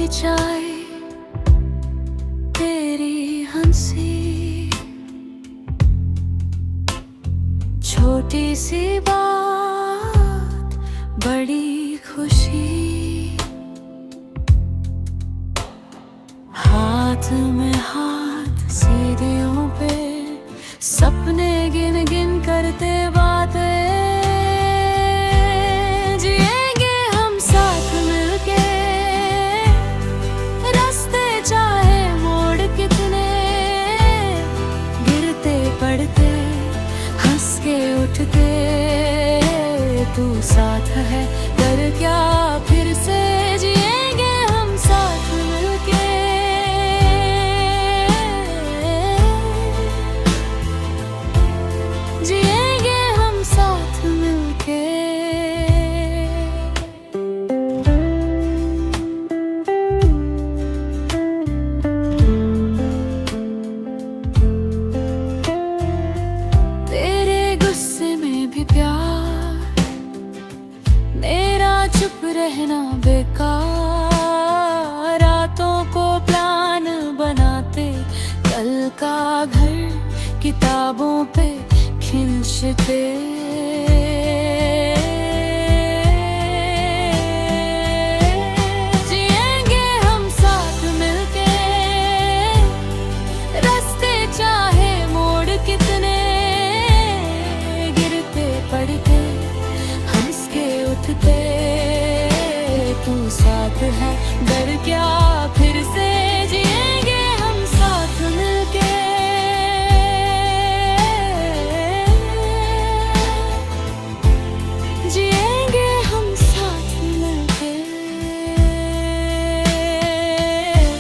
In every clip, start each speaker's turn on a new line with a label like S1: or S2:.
S1: जाए तेरी हंसी, छोटी सी बात बड़ी खुशी, हाथ में हाथ सीढ़ियों पे सपने गिन गिन करते बातें, जिएंगे हम साथ मिलके, रास्ते चाहे मोड़ कितने, गिरते पड़ते हंस के उठते, तू साथ है डर क्या फिर से, जिएंगे हम साथ मिलके, जिएंगे हम साथ मिलके। तेरे गुस्से में भी प्यार, मेरा चुप रहना बेकार, रातों को प्लान बनाते, कल का घर किताबों पे खिंचते, जिएंगे हम साथ मिलके, रास्ते चाहे मोड़ कितने, गिरते पड़ते हंस के उठते, तू साथ है डर क्या फिर से, जिएंगे हम साथ मिलके, जिएंगे हम साथ मिलके।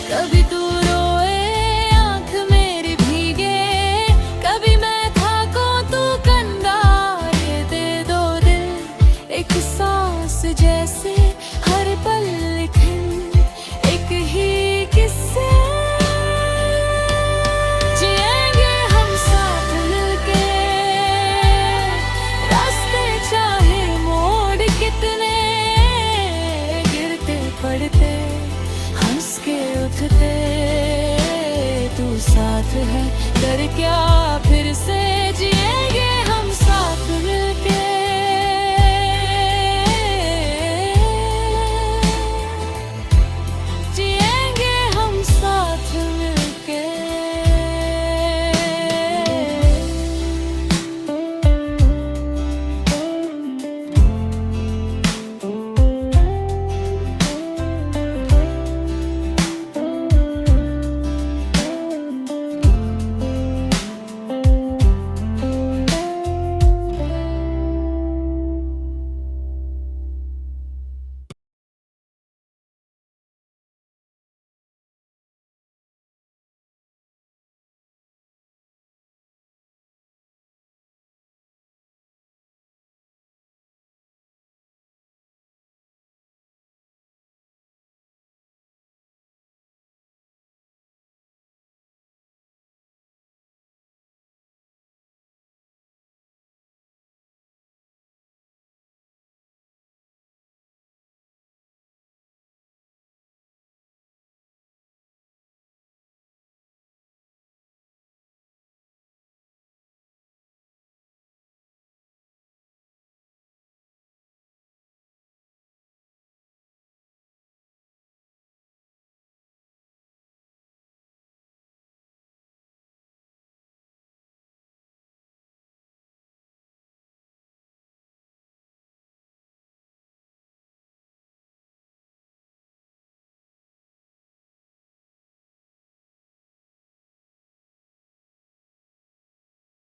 S1: कभी तू रोए आँख मेरी भीगे, कभी मैं थाकूं तू कंगारे, दे दो दिल एक सांस जैसे, हर पल लिखे एक ही किस्से, जिएंगे हम साथ मिलके, रास्ते चाहे मोड़ कितने, गिरते पड़ते हंस के उठते, तू साथ है डर क्या